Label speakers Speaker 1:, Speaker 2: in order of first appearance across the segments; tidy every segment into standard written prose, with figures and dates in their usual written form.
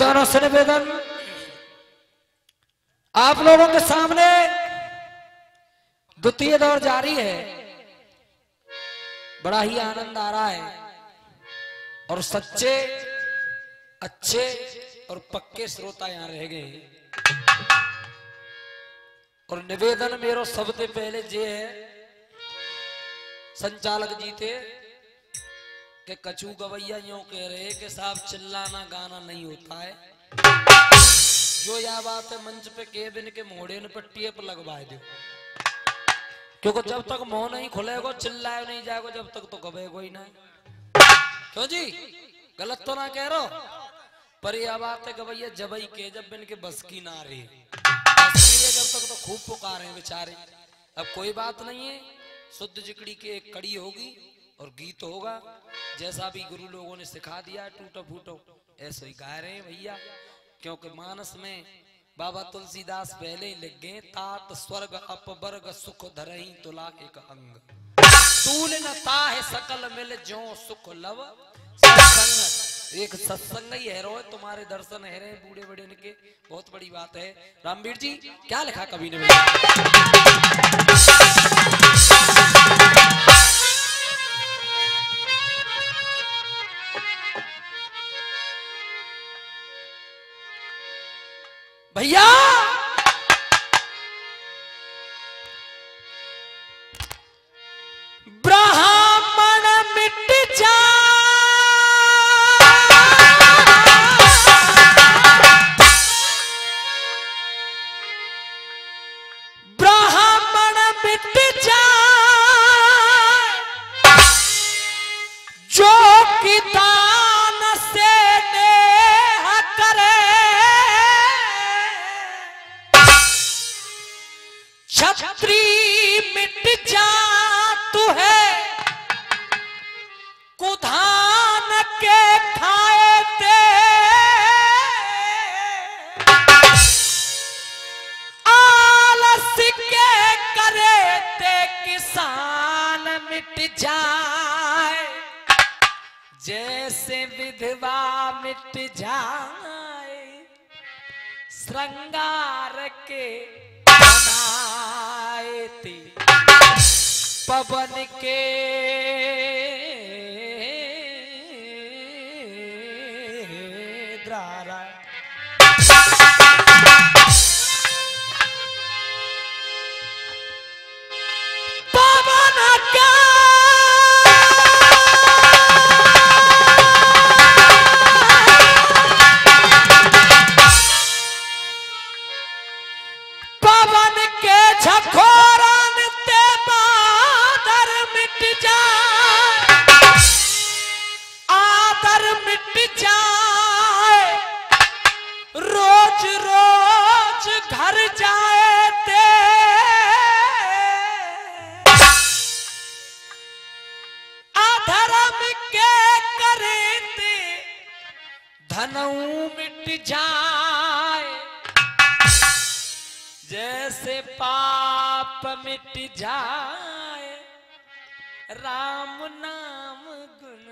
Speaker 1: भाईजानों से निवेदन, आप लोगों के सामने द्वितीय दौर जारी है। बड़ा ही आनंद आ रहा है और सच्चे अच्छे और पक्के श्रोता यहां रह गए। और निवेदन मेरो सबसे पहले जे है संचालक जी थे कि कचू गवैया यूं कह रहे कि साहब चिल्लाना गाना नहीं होता है, जो यह बात है मंच पे केबिन के मोड़े ने पट्टी पर लगवा दो, क्योंकि जब तक मुंह नहीं खुलेगा चिल्लाए नहीं जाएगा जब तक तो गवेगा ही नहीं। क्यों जी, गलत तो ना कह रहा, पर यह बात है गवैया जबई के जब इनके बस की ना रही, जब तक तो खूब पुकारे बेचारे। अब कोई बात नहीं है, शुद्ध जिकड़ी की एक कड़ी होगी और गीत होगा, जैसा भी गुरु लोगों ने सिखा दिया टूटो फूटो ऐसे ही गा रहे हैं भैया। क्योंकि मानस में बाबा तुलसीदास पहले ही लिख गए, तात स्वर्ग अपवर्ग सुख धरही तुला एक अंग, तूल न ताहे सकल मिल जो सुख लव सत्संग। एक सत्संग ही है रो, तुम्हारे दर्शन है रहे बूढ़े बड़े के, बहुत बड़ी बात है। रामवीर जी क्या लिखा कवि ने भैया? ब्राह्मण मिट जा, ब्राह्मण मिट जा, जो कि दान से नेह करे, छत्री मिट जा तू है कुधान के खाए ते, आलस के करे ते किसान मिट जाए, जैसे विधवा मिट जाए श्रृंगार के बनाए थे, पवन के द्वारा। पवन का पवन के झकोरन ते बादर मिट जाए, आदर मिट जाए, रोज रोज घर जाए ते, अधर्म के करे ते धनऊ मिट जाए, जैसे पाप मिट जाए राम नाम गुण।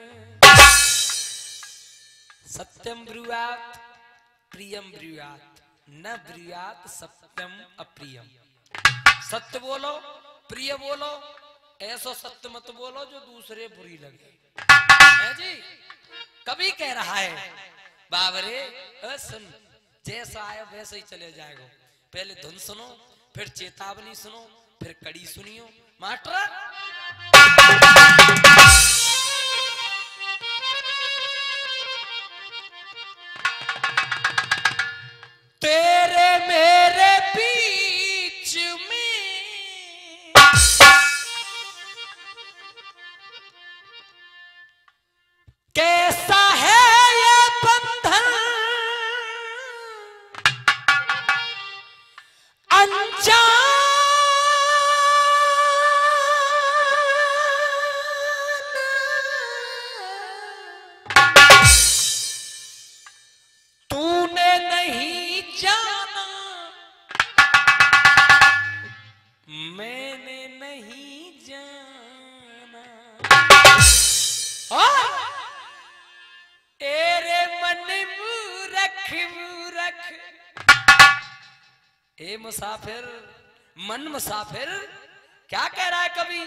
Speaker 1: सत्यम ब्रूयात प्रियम ब्रूयात न ब्रूयात सत्यम अप्रियम। सत्य बोलो प्रिय बोलो, ऐसा सत्य मत बोलो जो दूसरे बुरी लगे। है जी, कभी कह रहा है बाबरे सुन, जैसा आया वैसे ही चले जाएगा। पहले धुन सुनो, फिर चेतावनी सुनो, फिर कड़ी सुनियो। मास्टर तेरे मेरे बीच में कैसा है ये बंधन, अनजान ए मुसाफिर मन मुसाफिर क्या कह रहा है कवि?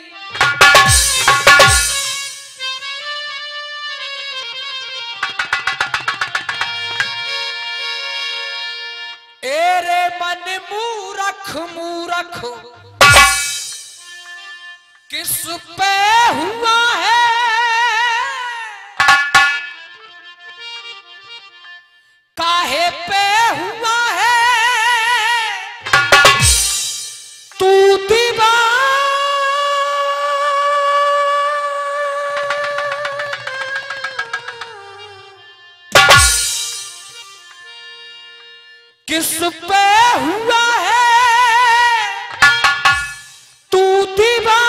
Speaker 1: एरे मन मूरख मूरख किस पे हुआ है, काहे पे हुआ है तू दीवाना, किस पे हुआ है तू दीवाना,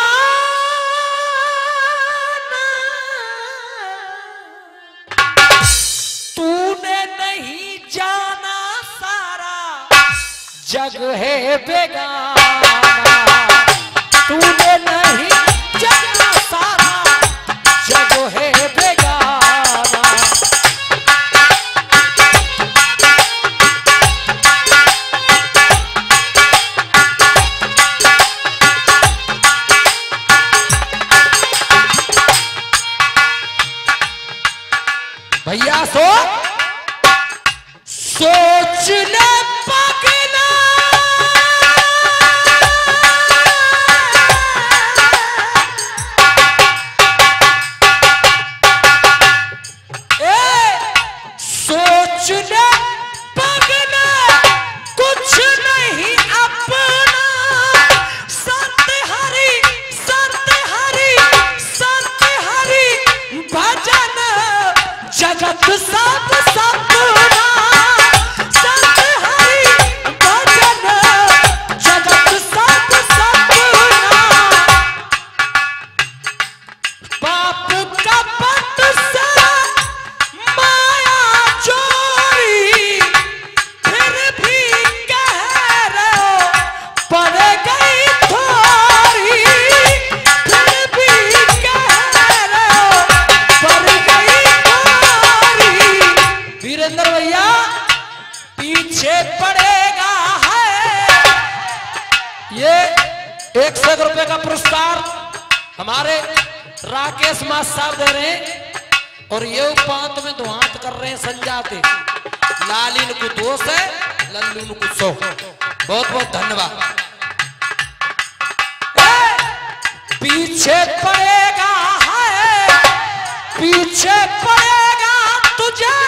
Speaker 1: तूने नहीं जाना सारा जग है बेगाना, तूने नहीं जाना सारा जग है बेगाना। भैया सोच ले पगला, सोच ले पगला कुछ नहीं अपना, संत हरि संत हरि संत हरि भजन जगत सब सपना, संत हरि भजन जगत सब सपना, पाप कपट से माया चोरी फिर भी कह रहे हो पड़ गई थोड़ी, फिर भी कह रहे हो पड़ गई थोड़ी। वीरेंद्र भैया पीछे पड़ेगा है, ये 100 रुपए का पुरस्कार हमारे राकेश मास साहब दे रहे हैं, और ये उपांत में दुहांत कर रहे हैं संजाते, लालिन को 2 है लल्लू को 100। बहुत बहुत धन्यवाद। पीछे पड़ेगा है, पीछे पड़ेगा तुझे,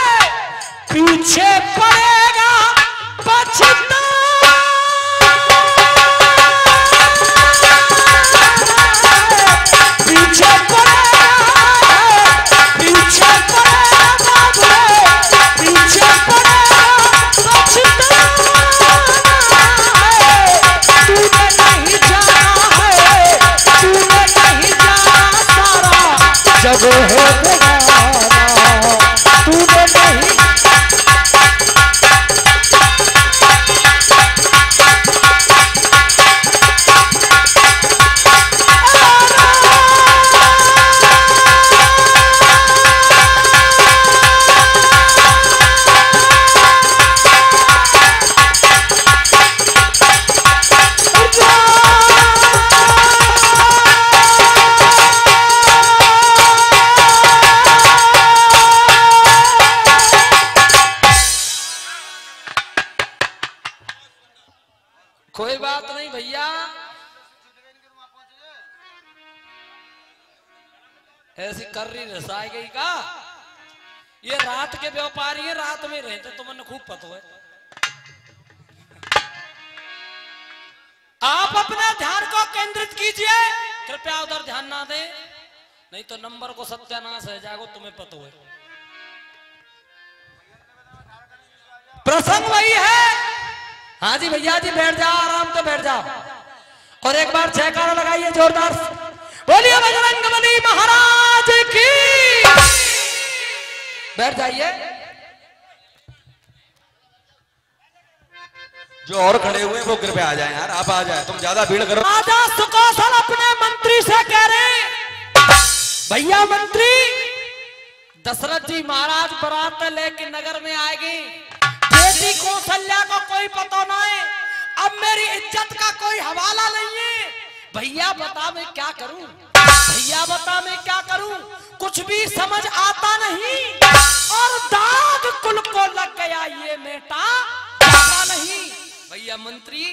Speaker 1: पीछे पड़ेगा पछता, पीछे पड़ेगा, पीछे पड़ेगा, पीछे पड़ेगा पछता, तूने नहीं जाना है, तूने नहीं जाना सारा जग है बेगाना, तूने नहीं कोई बात नहीं भैया, ऐसी कर रही रसाई गई का, ये रात के व्यापारी है, रात में रहते तो मैंने खूब पता है। आप अपने ध्यान को केंद्रित कीजिए, कृपया उधर ध्यान ना दें, नहीं तो नंबर को सत्यानाश है जाएगा, तुम्हें पता है। प्रसंग वही है। हाँ जी भैया जी बैठ जाओ, आराम से बैठ जाओ, और एक बार जयकारा लगाइए जोरदार, बोलिए बजरंगबली महाराज की। बैठ जाइए।
Speaker 2: जो और खड़े हुए हैं वो कृपया आ जाएं यार, आप आ जाए, तुम ज्यादा भीड़ करो।
Speaker 1: राजा सुकौशल अपने मंत्री से कह रहे, भैया मंत्री दशरथ जी महाराज बारात लेके नगर में आएगी, बेटी कौशल्या को कोई पता ना है, अब मेरी इज्जत का कोई हवाला नहीं है। भैया बता मैं क्या करूं, भैया बता मैं क्या करूं, कुछ भी समझ आता नहीं और दाग कुल को लग गया ये बेटा जाता नहीं। भैया मंत्री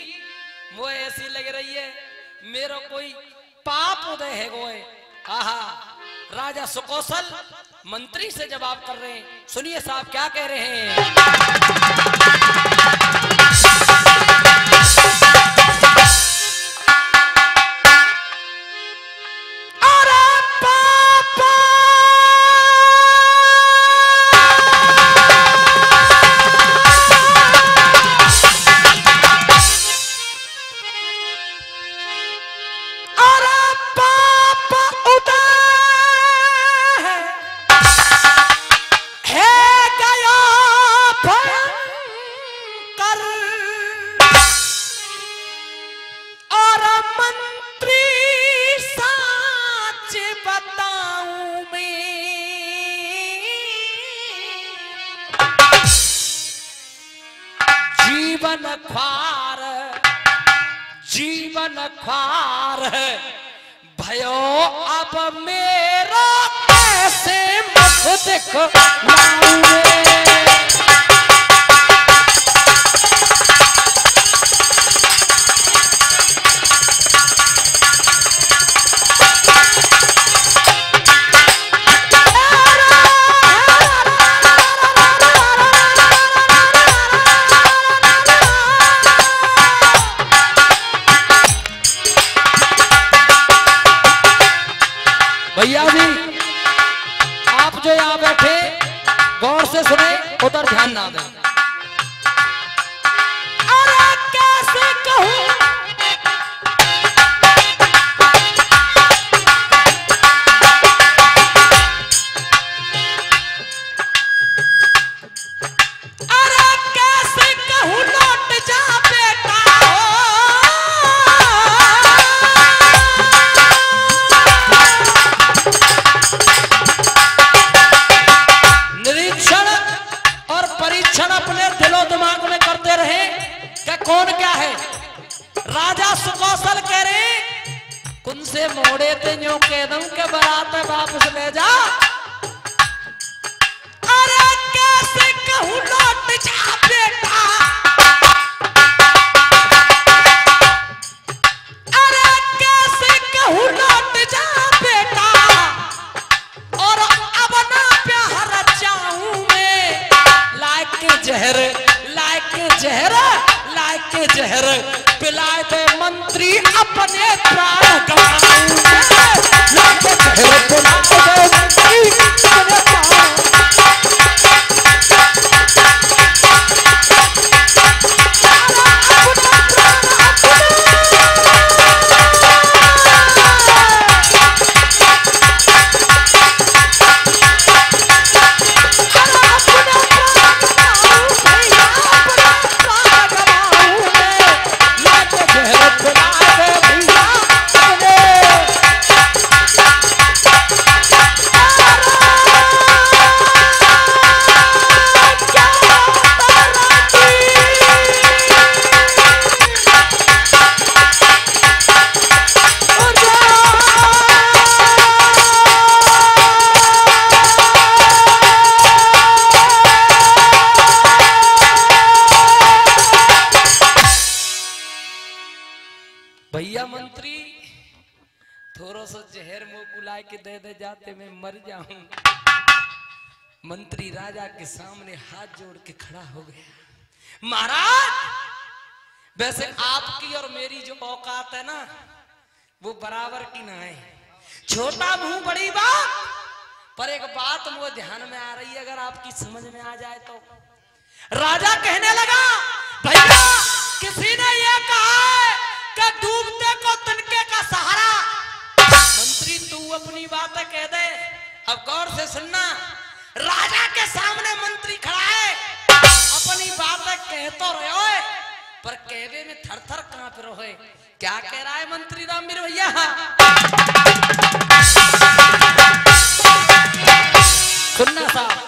Speaker 1: वो ऐसी लग रही है मेरा कोई पाप उदय है गोए। आहा राजा सुकौशल मंत्री से जवाब कर रहे हैं। सुनिए साहब क्या कह रहे हैं। जीवन ख्वार भयो अब मेरा कैसे मुख दिखलाऊं। भैया जी आप जो यहाँ बैठे गौर से सुने उधर ध्यान ना दें। अरे कैसे कहूं अरे कैसे कहूं लौट जा बेटा अपने दिलो दिमाग में करते रहे कि कौन क्या है। राजा सुकौशल कह रहे कुन से मोड़े ते न्यू कह दूं के बारात वापस ले जा। अरे कैसे कहूं लौट जा बेटा अरे कैसे कहूं लौट जा बेटा और अब ना प्यार चाहूं मैं जहर लायक जहर पिलाए दे मंत्री अपने प्राण गंवाऊं। लायक जहर पिलाए दे मंत्री अपने प्राण। भैया मंत्री थोड़ा सा जहर मुंह बुलाए के दे जाते मैं मर जाऊं। मंत्री राजा के सामने हाथ जोड़ के खड़ा हो गया। महाराज वैसे आपकी और मेरी जो औकात है ना वो बराबर की ना है। छोटा मुंह बड़ी बात, पर एक बात मुझे ध्यान में आ रही है अगर आपकी समझ में आ जाए तो। राजा कहने लगा भैया किसी ने यह कहा है कि डूबते को तिनके का सहारा। मंत्री तू अपनी बातें कह दे, अब गौर से सुनना। राजा के सामने मंत्री खड़ा है, अपनी बातें कह तो रहे हो पर कहवे में थर थर कांप रहे हो। क्या कह रहा है मंत्री रामवीर भैया? सुनना साहब।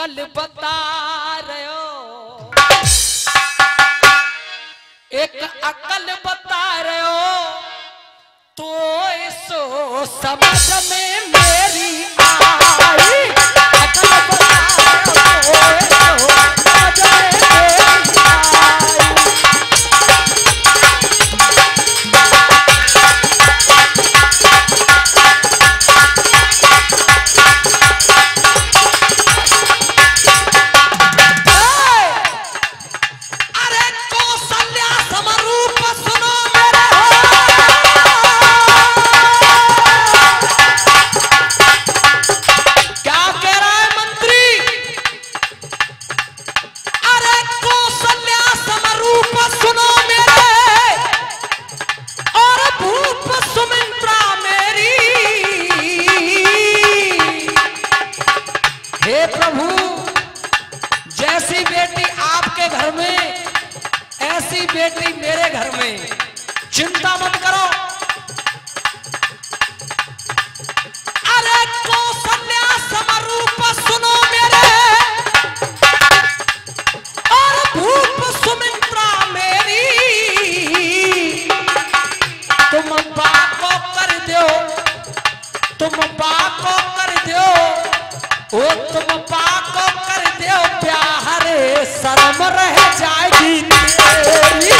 Speaker 1: अकल बता रहे हो, एक अकल बता रहे हो तो इसो समझ में मेरी आई। अकल बता रहे हो तो समझ में मेरी आई। बेटी मेरे घर में, चिंता मत करो। अरे कौशल्या समरूप सुनो मेरे, और भूप सुमित्रा मेरी, तुम बाको कर दो, तुम बाको कर दो, ओ तुम बाको कर दो प्यार शर्म रह जाएगी तेरी।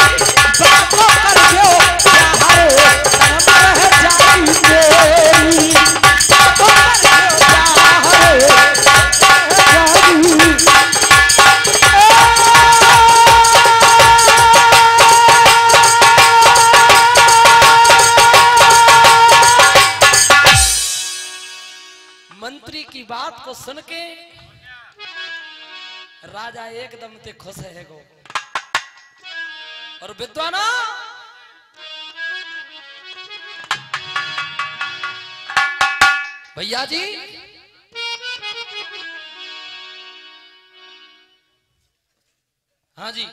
Speaker 1: बाको कर दो प्यार शर्म रह जाएगी तेरी। बाको कर दो प्यार जाएगी। मंत्री की बात को सुन के राजा एकदम ते खुश है गो। और विद्वाना भैया जी, हाँ जी,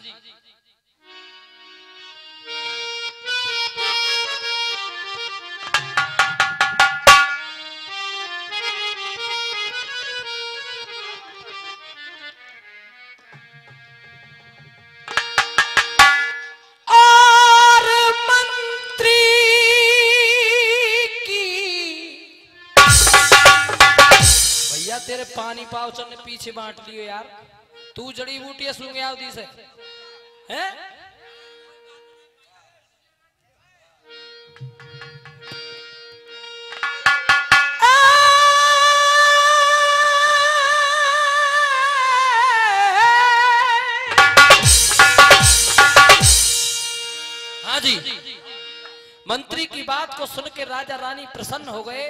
Speaker 1: तेरे पानी पावचन ने पीछे बांट लियो यार। तू जड़ी बूटियां सूंघ आवती से हैं? हाँ जी, मंत्री की बात को सुन के राजा रानी प्रसन्न हो गए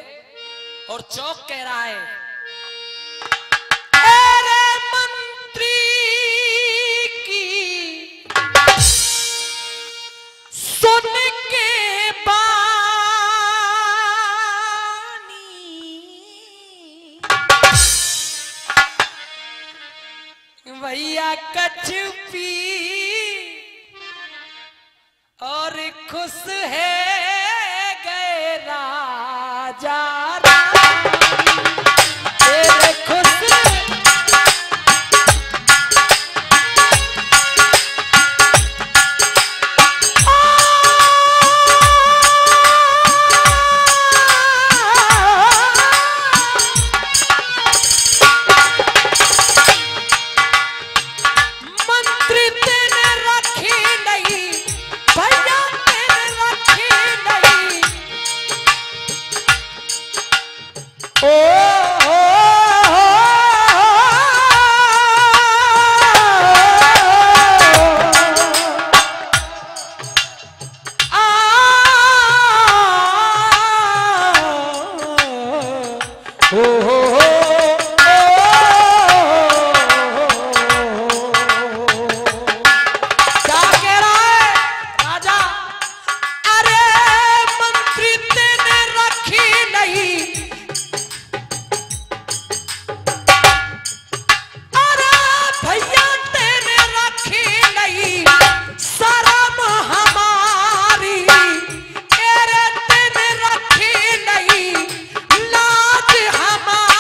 Speaker 1: और चौक कह रहा है, सुन के बानी भैया कछुपी और खुश है गए राजा तेरे खुश। लाज हमारी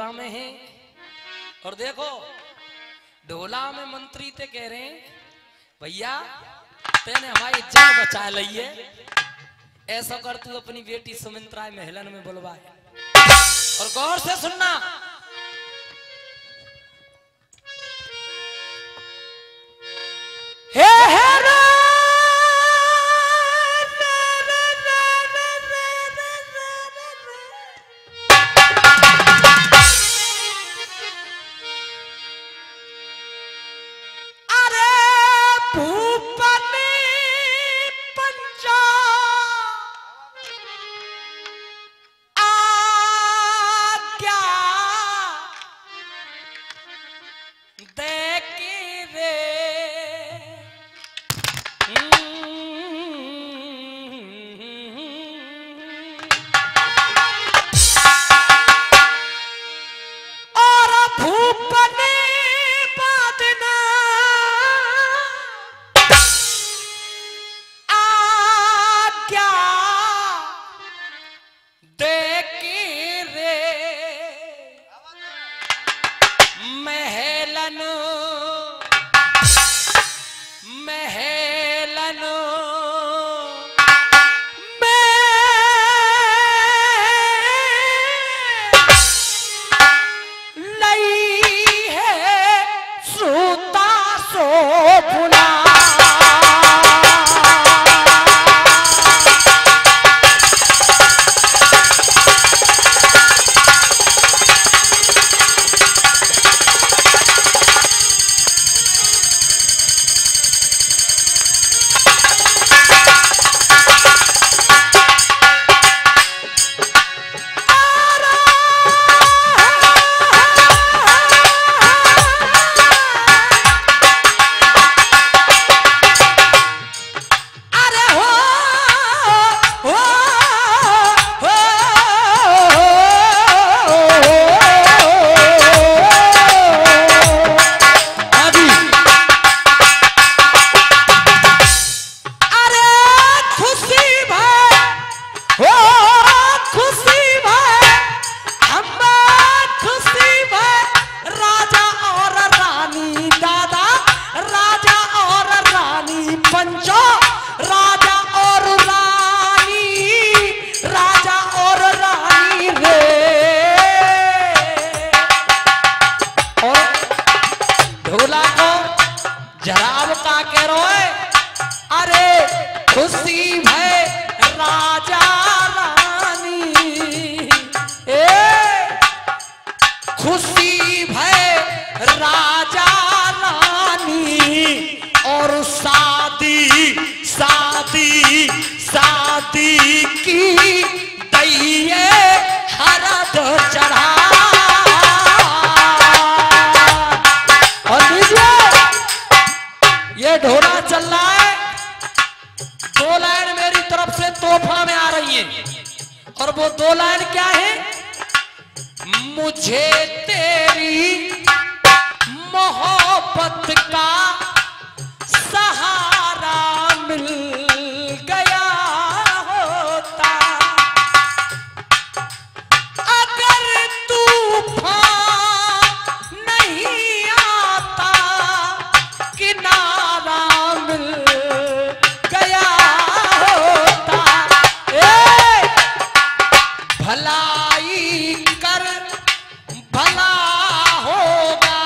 Speaker 1: ढोला में है। और देखो ढोला में मंत्री ते कह रहे हैं भैया तेने हमारी इज्जत बचा ली है, ऐसा कर तू अपनी बेटी सुमित्रा महलन में बुलवाए। और गौर से सुनना, हे और वो दो लाइन क्या है? मुझे तेरी मोहब्बत का सहारा मिल गया होता, अगर तूफान नहीं आता किनारा मिल गया होता। भलाई कर भला होगा,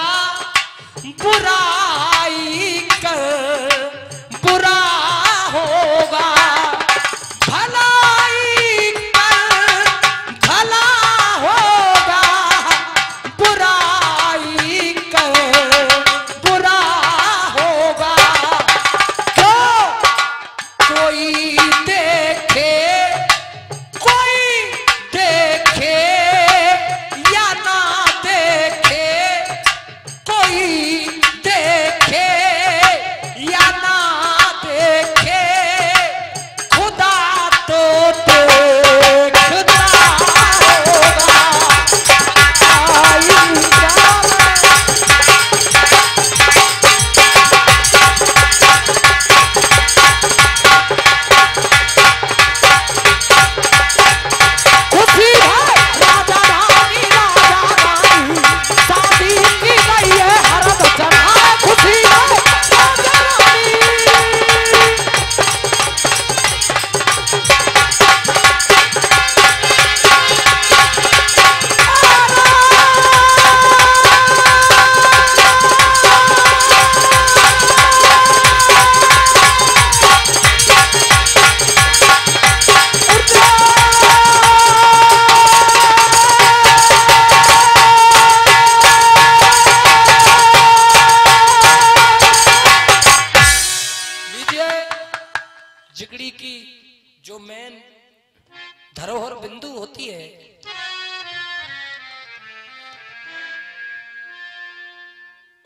Speaker 1: बुराई कर बुरा होगा। भलाई कर भला होगा, बुराई कर बुरा होगा। क्यों कोई देखे या ना देखे, कोई देखे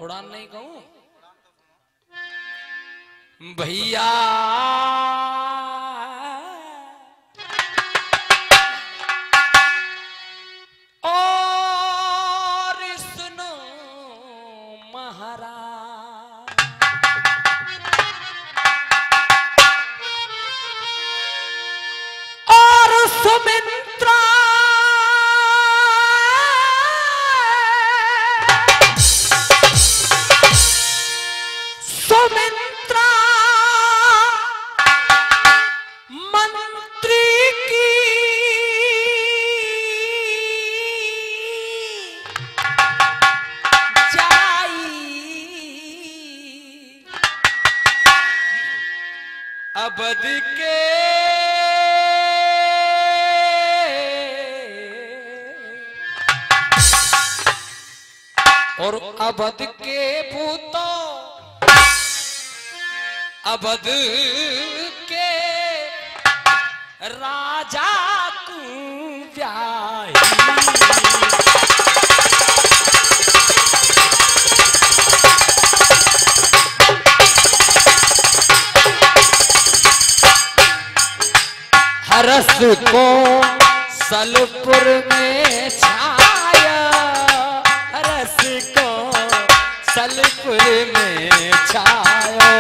Speaker 1: उड़ान नहीं कहूं भैया और सुनो महाराज और सुमित्रा सुमित्रा मंत्री की जाई अवध के और अवध के पूतों अवध के राजा तू ब्याही हरस को सलपुर में छाया हरस को सलपुर में छाया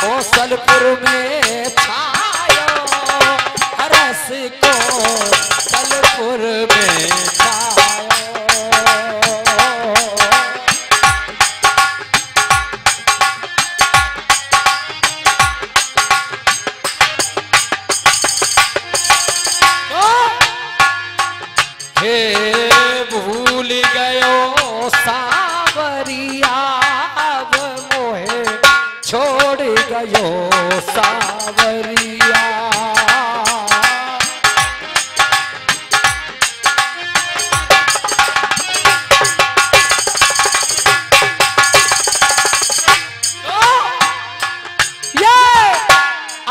Speaker 1: ओ सलपुर में छाया हरस को सलपुर में छाया भूल गयो सावरिया अब मोहे छोड़ गयो सावरिया ये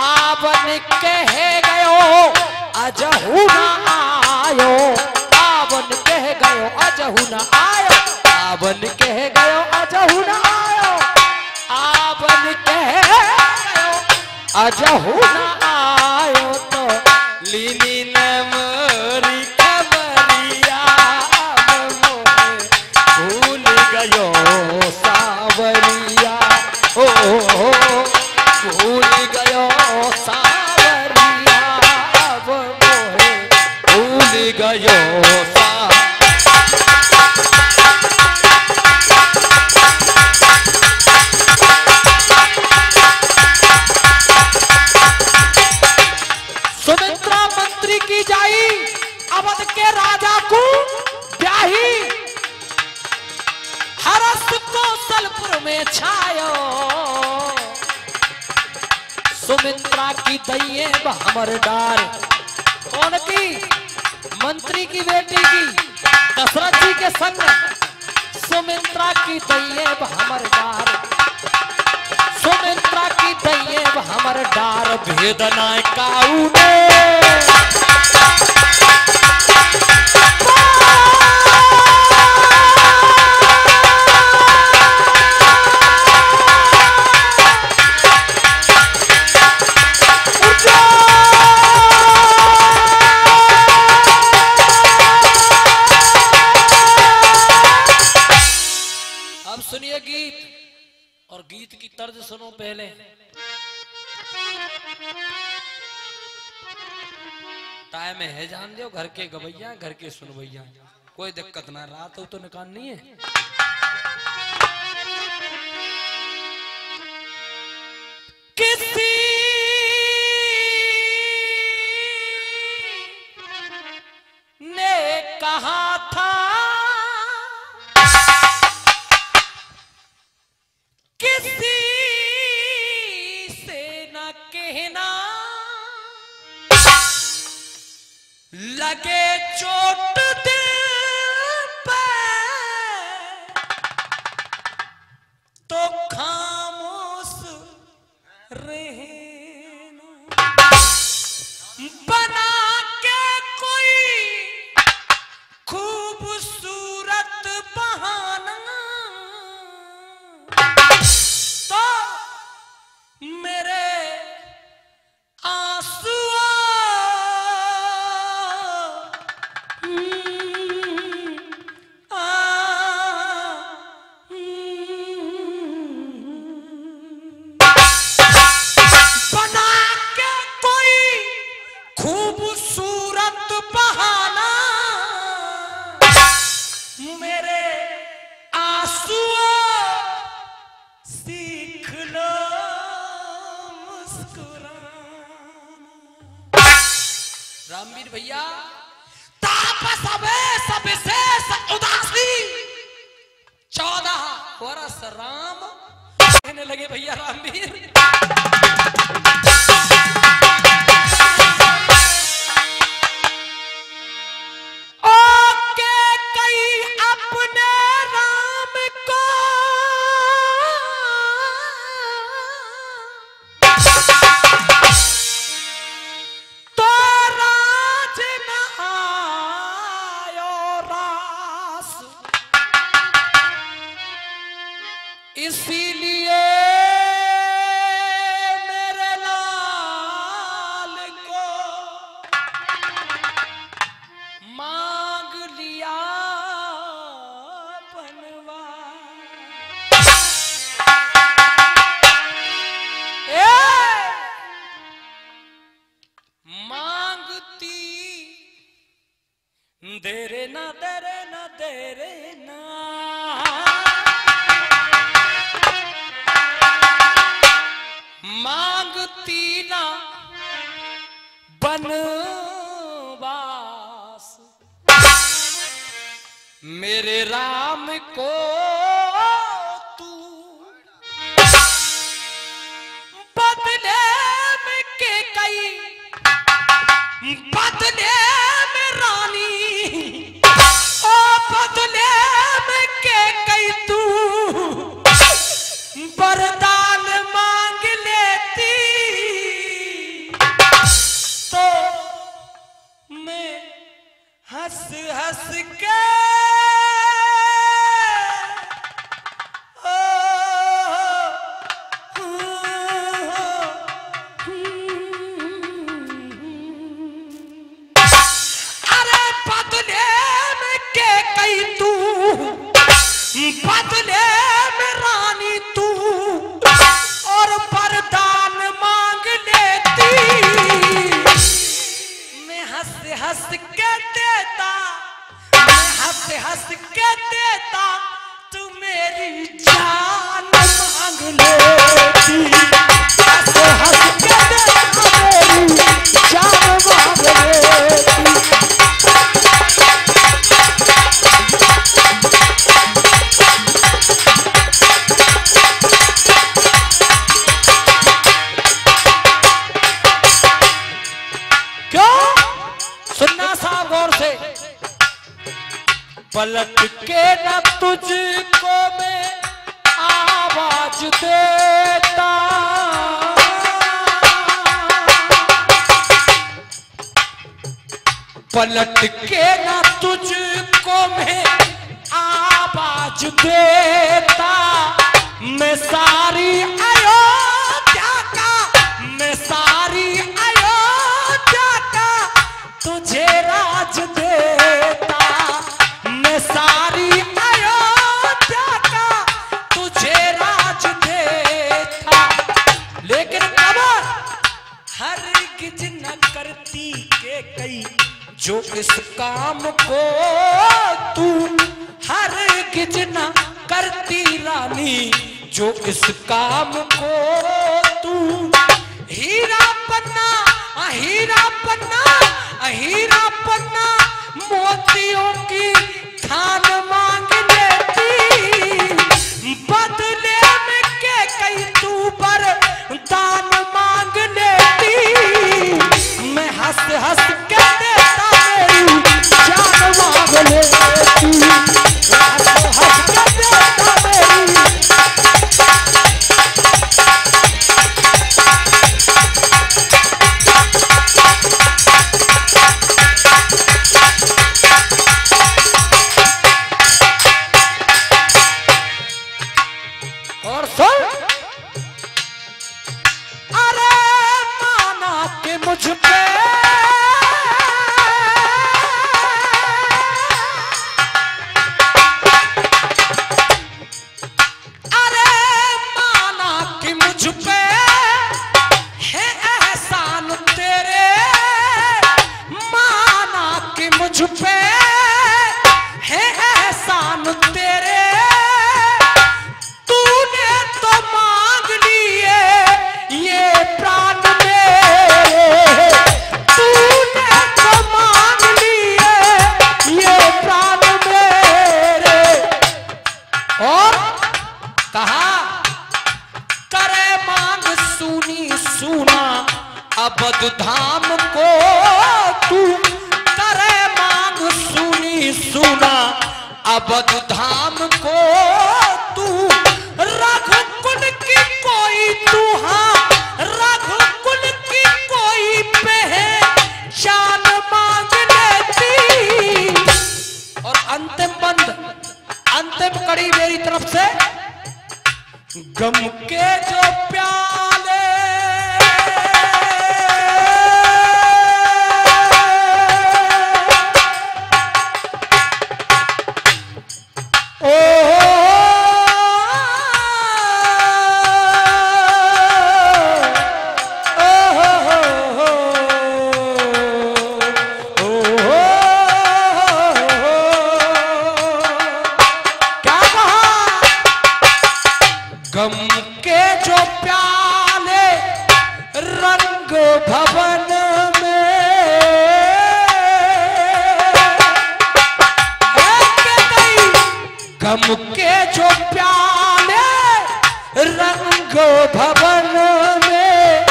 Speaker 1: आवन कह गयो अजहू न आयो आवन कह गयो अजहू न आयो आवन कह गयो अजहू न आयो आवन कह गयो अजहू न आयो तो लीनी न मोरी खबरिया अब मोहे भूल गयो सावरिया ओ भूल गयो सावरिया अब मोहे भूल गयो सुमित्रा मंत्री की जाई अवध के राजा को ब्याही हरस को सलपुर में छायो सुमित्रा की दैये हमर डार कौन की मंत्री की बेटी की दशरथ जी के संग सुमित्रा की दैये हमर डार सुमित्रा की दैये हमर डार भेदना काऊ अब सुनिए गीत और गीत की तर्ज सुनो पहले टाइम है जान दो घर के गवैया घर के सुनवैया कोई दिक्कत ना रात हो तो निकाल नहीं है किसी ने कहा था किसी से न कहना लगे चोट दिल पे तो खामोश रहना बना के कोई खूबसूरत रामवीर भैया तापस सबसे उदासी 14 वर्ष राम कहने लगे भैया रामवीर इसीलिए मेरे लाल को मांग लिया बनवा। मांगती देरे ना देरे ना देरे ना मांगती ना बनवास मेरे राम को तू बदले में के कई बदले में रानी ओ बदले में के कई तू वरदान मांग लेती तो मैं हंस हंस के अरे बदले में के कई तू बदले में रानी तू और वरदान मांग लेती मैं हंस हंस के देता मैं हंस हंस के देता तू मेरी जान मांग लेती हंस हंस के देता मेरी जान मांग लेती। सुनना साहब गौर से पलट के न तुझको मैं आवाज देता पलट के न तुझको मैं आवाज देता मैं सारी अयोध्या का मैं सारी अयोध्या का तुझे राज देता मैं सारी अयोध्या का तुझे राज देता लेकिन खबर हरगिज न करती के कई जो इस काम को तू हरगिज न करती रानी जो इस काम को तू हीरा पन्ना मोतियों की खान मांग लेती बदले में के कई तू पर दान मांग लेती मैं हंस हंस के देता मेरी जान मांग लेती हंस हंस के देता मेरी और कहा करे मांग सुनी सुना अबद धाम को तू, करे मांग सुनी सुना अबद धाम को तू, रघुकुल की कोई तू, हाँ रघुकुल की कोई पहचान मांग लेती। और अंतिम बंद, अंतिम कड़ी मेरी तरफ से, गम के जो प्याले गम के जो प्याले रंग भवन में, गम के जो प्याले रंग भवन में,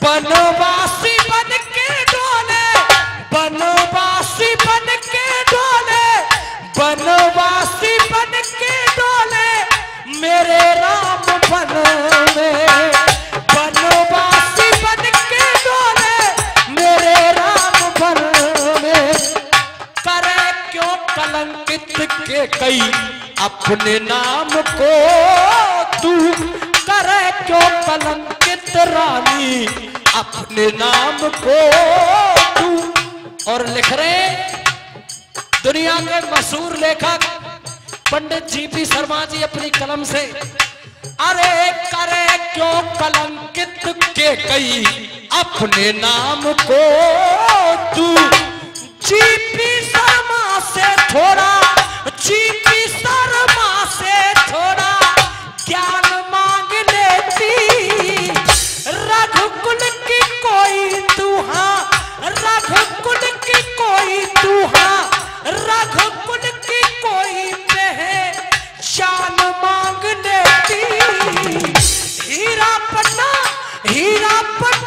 Speaker 1: बनवासी बन के डोले, बनवासी बन के डोले, बनवासी बन के डोले मेरे राम बन में, बनवासी बन के डोले मेरे राम बन में। करे क्यों कलंकित के कई अपने नाम को तू, करे क्यों कलंकित रानी अपने नाम को तू। और लिख रहे दुनिया के मशहूर लेखक पंडित जीपी शर्मा जी अपनी कलम से, अरे करे क्यों कलंकित के कई अपने नाम को तू, जीपी शर्मा से थोड़ा, जीपी शर्मा से थोड़ा ज्ञान मांग लेती। रघुकुल की कोई तू, हाँ रघुकुल की कोई तू, हाँ रघुकुल की कोई पहचान मांग लेती। हीरा पन्ना, हीरा पन्ना